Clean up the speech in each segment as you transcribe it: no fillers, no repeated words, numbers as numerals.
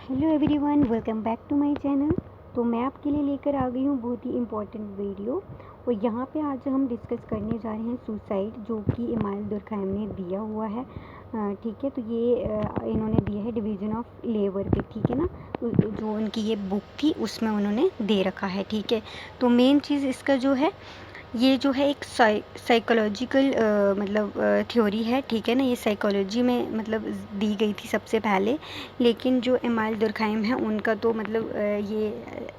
Hello everyone, welcome back to my channel. तो मैं आपके लिए लेकर आ गई हूँ बहुत ही इम्पोर्टेंट वीडियो। और यहाँ पे आज हम डिस्कस करने जा रहे हैं सुसाइड, जो कि इमाइल दुर्कheim ने दिया हुआ है। ठीक है, तो ये इन्होंने दिया है डिवीज़न ऑफ लेबर पे। ठीक है ना, जो उनकी ये बुक थी उसमें उन्होंने दे रखा है। ठीक है, तो मेन चीज़ इसका जो है, ये जो है एक साइकोलॉजिकल मतलब थ्योरी है। ठीक है ना, ये साइकोलॉजी में मतलब दी गई थी सबसे पहले। लेकिन जो इमाइल दुर्कheim है उनका तो मतलब ये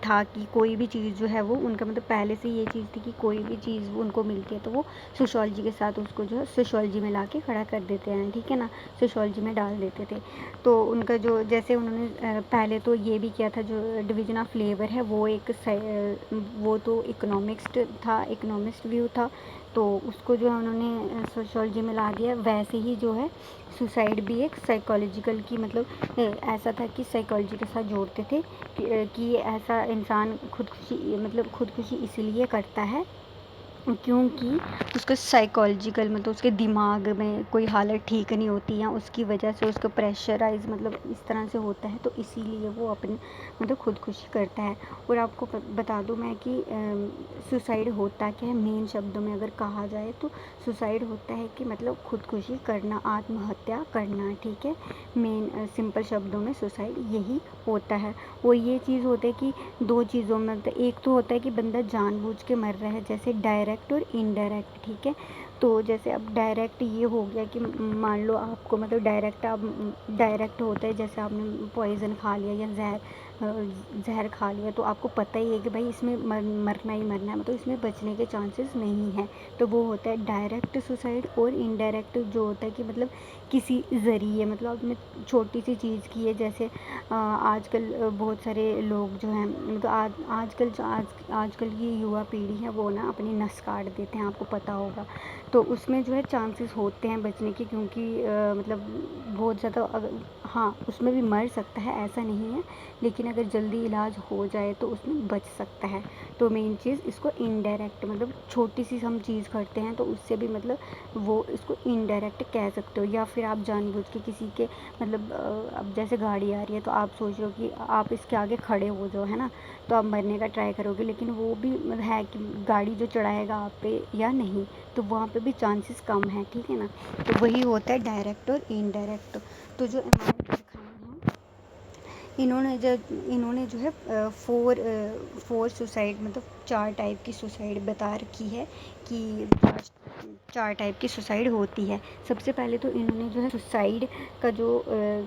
था कि कोई भी चीज़ जो है वो उनका मतलब पहले से ये चीज़ थी कि कोई भी चीज़ उनको मिलती है तो वो सोशोलॉजी के साथ उसको जो है सोशोलॉजी में ला के खड़ा कर देते हैं। ठीक है ना, सोशोलॉजी में डाल देते थे। तो उनका जो जैसे उन्होंने पहले तो ये भी किया था, जो डिवीज़न ऑफ लेबर है वो एक वो तो इकोनॉमिक्स था, इकोनॉमिक्स व्यू था। तो उसको जो है उन्होंने सोशोलॉजी में ला दिया। वैसे ही जो है सुसाइड भी एक साइकोलॉजिकल की मतलब ऐसा था कि साइकोलॉजी के साथ जोड़ते थे कि ऐसा इंसान खुदकुशी मतलब खुदकुशी इसलिए करता है क्योंकि उसका साइकोलॉजिकल मतलब उसके दिमाग में कोई हालत ठीक नहीं होती या उसकी वजह से उसको प्रेशराइज मतलब इस तरह से होता है, तो इसीलिए वो अपने मतलब खुदकुशी करता है। और आपको बता दूं मैं कि सुसाइड होता क्या है। मेन शब्दों में अगर कहा जाए तो सुसाइड होता है कि मतलब खुदकुशी करना, आत्महत्या करना। ठीक है, मेन सिंपल शब्दों में सुसाइड यही होता है। और ये चीज़ होता है कि दो चीज़ों में मतलब एक तो होता है कि बंदा जानबूझ के मर रहा है, जैसे डायरेक्ट और इनडायरेक्ट। ठीक है, तो जैसे अब डायरेक्ट ये हो गया कि मान लो आपको मतलब डायरेक्ट आप डायरेक्ट होता है जैसे आपने पॉइज़न खा लिया या जहर खा लिया, तो आपको पता ही है कि भाई इसमें मरना ही मरना है, मतलब इसमें बचने के चांसेस नहीं हैं। तो वो होता है डायरेक्ट सुसाइड। और इनडायरेक्ट जो होता है कि मतलब किसी ज़रिए मतलब आपने छोटी सी चीज़ की है, जैसे आजकल बहुत सारे लोग जो हैं मतलब आजकल की युवा पीढ़ी है वो ना अपनी नस काट देते हैं, आपको पता होगा। तो उसमें जो है चांसेस होते हैं बचने के, क्योंकि मतलब बहुत ज़्यादा हाँ उसमें भी मर सकता है, ऐसा नहीं है। लेकिन अगर जल्दी इलाज हो जाए तो उसमें बच सकता है। तो मेन चीज़ इसको इनडायरेक्ट मतलब छोटी सी हम चीज़ करते हैं तो उससे भी मतलब वो इसको इनडायरेक्ट कह सकते हो। या फिर आप जानबूझ के किसी के मतलब अब जैसे गाड़ी आ रही है तो आप सोच रहे हो कि आप इसके आगे खड़े हो जाओ, है ना, तो आप मरने का ट्राई करोगे, लेकिन वो भी मतलब है कि गाड़ी जो चढ़ाएगा आप पे या नहीं, तो वहाँ पे भी चांसेस कम है। ठीक है ना, तो वही होता है डायरेक्ट और इनडायरेक्ट। तो जो इमाम खान है इन्होंने जो है फोर सुसाइड मतलब 4 टाइप की सुसाइड बता रखी है कि 4 टाइप की सुसाइड होती है। सबसे पहले तो इन्होंने जो है सुसाइड का जो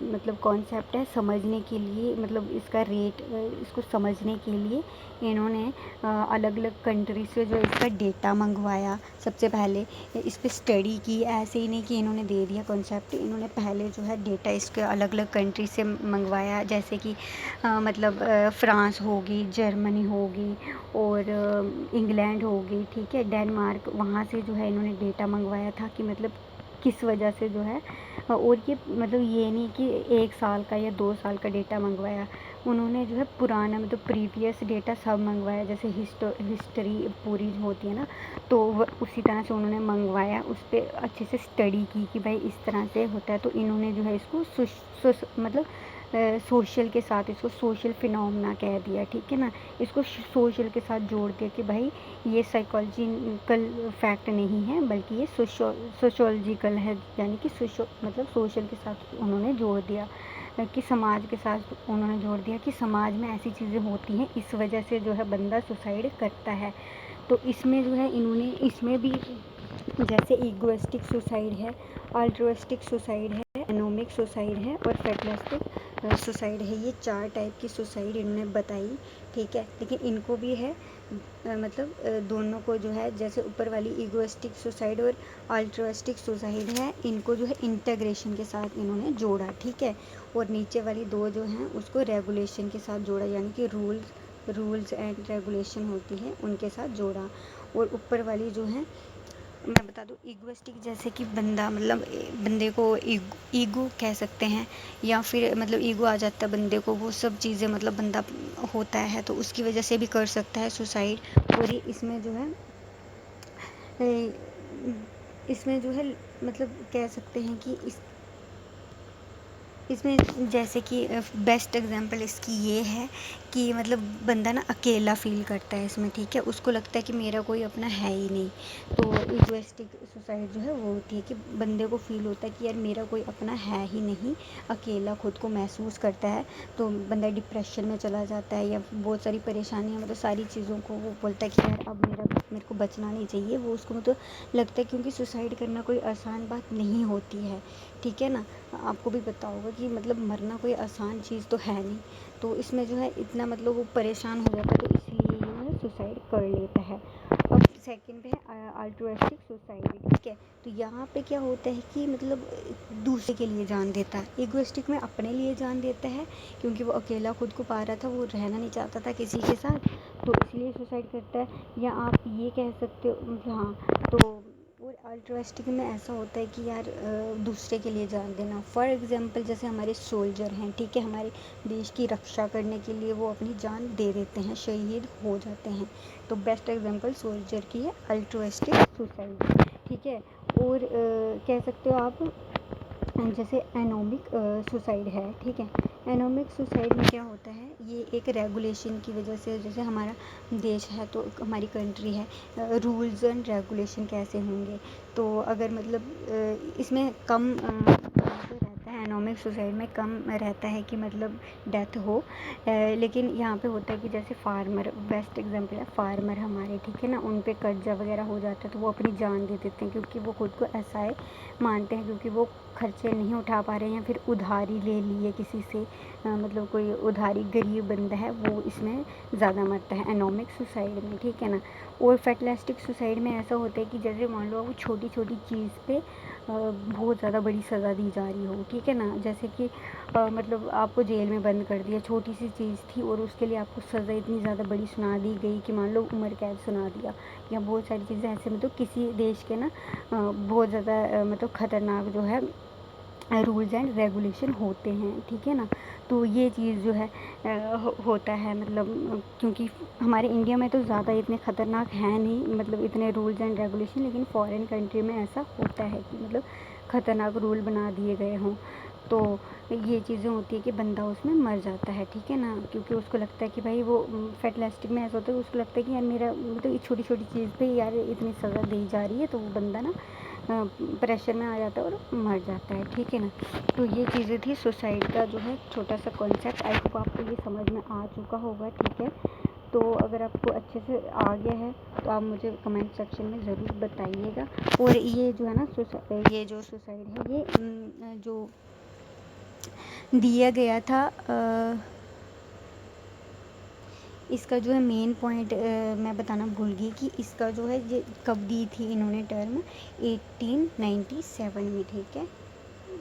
मतलब कॉन्सेप्ट है समझने के लिए, मतलब इसका रेट इसको समझने के लिए इन्होंने अलग अलग कंट्री से जो इसका डेटा मंगवाया। सबसे पहले इस पर स्टडी की, ऐसे ही नहीं कि इन्होंने दे दिया कॉन्सेप्ट, इन्होंने पहले जो है डेटा इसके अलग अलग कंट्री से मंगवाया। जैसे कि मतलब फ्रांस होगी, जर्मनी होगी और इंग्लैंड होगी, ठीक है, डेनमार्क, वहाँ से जो है इन्होंने डेटा मंगवाया था कि मतलब किस वजह से जो है। और ये मतलब ये नहीं कि 1 साल का या 2 साल का डेटा मंगवाया, उन्होंने जो है पुराना मतलब प्रीवियस डेटा सब मंगवाया, जैसे हिस्ट्री पूरी होती है ना, तो उसी तरह से उन्होंने मंगवाया, उस पर अच्छे से स्टडी की कि भाई इस तरह से होता है। तो इन्होंने जो है इसको मतलब सोशल के साथ इसको सोशल फिनोमेना कह दिया। ठीक है ना, इसको सोशल के साथ जोड़ दिया कि भाई ये साइकोलॉजिकल फैक्ट नहीं है बल्कि ये सोशोलॉजिकल है, यानी कि मतलब सोशल के साथ उन्होंने जोड़ दिया कि समाज के साथ उन्होंने जोड़ दिया कि समाज में ऐसी चीज़ें होती हैं, इस वजह से जो है बंदा सुसाइड करता है। तो इसमें जो है इन्होंने इसमें भी जैसे ईगोइस्टिक सुसाइड है, अल्ट्रुइस्टिक सुसाइड है, एनोमिक सुसाइड है और फैटलिस्टिक सुसाइड है। ये 4 टाइप की सुसाइड इन्होंने बताई। ठीक है, लेकिन इनको भी है मतलब दोनों को जो है जैसे ऊपर वाली ईगोइस्टिक सुसाइड और अल्ट्रुइस्टिक सुसाइड है, इनको जो है इंटीग्रेशन के साथ इन्होंने जोड़ा। ठीक है, और नीचे वाली 2 जो हैं उसको रेगुलेशन के साथ जोड़ा, यानी कि रूल्स एंड रेगुलेशन होती है उनके साथ जोड़ा। और ऊपर वाली जो है मैं बता दूँ ईगोइस्टिक, जैसे कि बंदा मतलब बंदे को ईगो कह सकते हैं, या फिर मतलब ईगो आ जाता है बंदे को, वो सब चीज़ें मतलब बंदा होता है तो उसकी वजह से भी कर सकता है सुसाइड। और ये इसमें जो है इसमें जो है मतलब कह सकते हैं कि इसमें जैसे कि बेस्ट एग्जांपल इसकी ये है कि मतलब बंदा ना अकेला फ़ील करता है इसमें, ठीक है। उसको लगता है कि मेरा कोई अपना है ही नहीं। तो इगोइस्टिक सुसाइड जो है वो होती है कि बंदे को फ़ील होता है कि यार मेरा कोई अपना है ही नहीं, अकेला खुद को महसूस करता है। तो बंदा डिप्रेशन में चला जाता है या बहुत सारी परेशानियाँ, मतलब सारी चीज़ों को वो बोलता है कि यार अब मेरे को बचना नहीं चाहिए। वो उसको मतलब लगता है, क्योंकि सुसाइड करना कोई आसान बात नहीं होती है, ठीक है ना। आपको भी पता होगा कि मतलब मरना कोई आसान चीज़ तो है नहीं। तो इसमें जो है इतना मतलब वो परेशान हो जाता है, तो इसलिए जो है सुसाइड कर लेता है। अब सेकंड पे है अल्ट्रुइस्टिक सुसाइड, ठीक है। तो यहाँ पे क्या होता है कि मतलब दूसरे के लिए जान देता है। इगोइस्टिक में अपने लिए जान देता है, क्योंकि वो अकेला खुद को पा रहा था, वो रहना नहीं चाहता था किसी के साथ, तो इसलिए सुसाइड करता है। या आप ये कह सकते हो, हाँ। तो और अल्ट्रुइस्टिक में ऐसा होता है कि यार दूसरे के लिए जान देना। फॉर एग्जांपल जैसे हमारे सोल्जर हैं, ठीक है, हमारे देश की रक्षा करने के लिए वो अपनी जान दे देते हैं, शहीद हो जाते हैं। तो बेस्ट एग्जांपल सोल्जर की है अल्ट्रुइस्टिक सुसाइड, ठीक है। और कह सकते हो आप जैसे एनोमिक सुसाइड है, ठीक है। एनोमिक सुसाइड में क्या होता है, ये एक रेगुलेशन की वजह से, जैसे हमारा देश है तो हमारी कंट्री है, रूल्स एंड रेगुलेशन कैसे होंगे। तो अगर मतलब इसमें कम जो रहता है एनोमिक सुसाइड में कम रहता है कि मतलब डेथ हो, लेकिन यहाँ पे होता है कि जैसे फार्मर बेस्ट एग्जांपल है, फार्मर हमारे, ठीक है ना, उन पे कर्जा वगैरह हो जाता है तो वो अपनी जान दे देते हैं, क्योंकि वो खुद को ऐसा है मानते हैं, क्योंकि वो खर्चे नहीं उठा पा रहे हैं या फिर उधारी ले लिए किसी से, मतलब कोई उधारी गरीब बंदा है वो इसमें ज़्यादा मरता है एनोमिक सुसाइड में, ठीक है ना। और फैटलिस्टिक सुसाइड में ऐसा होता है कि जैसे मान लो वो छोटी छोटी चीज़ पे बहुत ज़्यादा बड़ी सज़ा दी जा रही हो, ठीक है ना। जैसे कि मतलब आपको जेल में बंद कर दिया, छोटी सी चीज़ थी और उसके लिए आपको सज़ा इतनी ज़्यादा बड़ी सुना दी गई कि मान लो उम्र कैद सुना दिया, या बहुत सारी चीज़ें ऐसे मतलब किसी देश के ना बहुत ज़्यादा मतलब ख़तरनाक जो है रूल्स एंड रेगुलेशन होते हैं, ठीक है ना। तो ये चीज़ जो है होता है, मतलब क्योंकि हमारे इंडिया में तो ज़्यादा इतने ख़तरनाक हैं नहीं, मतलब इतने रूल्स एंड रेगुलेशन, लेकिन फॉरेन कंट्री में ऐसा होता है कि मतलब ख़तरनाक रूल बना दिए गए हों। तो ये चीज़ें होती है कि बंदा उसमें मर जाता है, ठीक है ना, क्योंकि उसको लगता है कि भाई वो फैटलिस्टिक में ऐसा होता है, उसको लगता है कि यार मेरा मतलब छोटी छोटी चीज़ पे यार इतनी सज़ा दी जा रही है, तो वो बंदा ना प्रेशर में आ जाता है और मर जाता है, ठीक है ना। तो ये चीज़ें थी सुसाइड का जो है छोटा सा कॉन्सेप्ट। आई होप आपको ये समझ में आ चुका होगा, ठीक है। तो अगर आपको अच्छे से आ गया है तो आप मुझे कमेंट सेक्शन में ज़रूर बताइएगा। और ये जो है ना ये जो सुसाइड है ये जो दिया गया था, इसका जो है मेन पॉइंट मैं बताना भूल गई कि इसका जो है ये कब दी थी इन्होंने टर्म, 1897 में, ठीक है।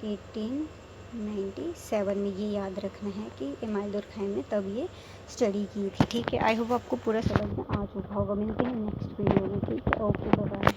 1897 में, ये याद रखना है कि इमाल दुर्खैम ने तब ये स्टडी की थी, ठीक है। आई होप आपको पूरा समझ में आ चुका होगा। मिलते हैं नेक्स्ट वीडियो में, ठीक है। Okay, bye bye.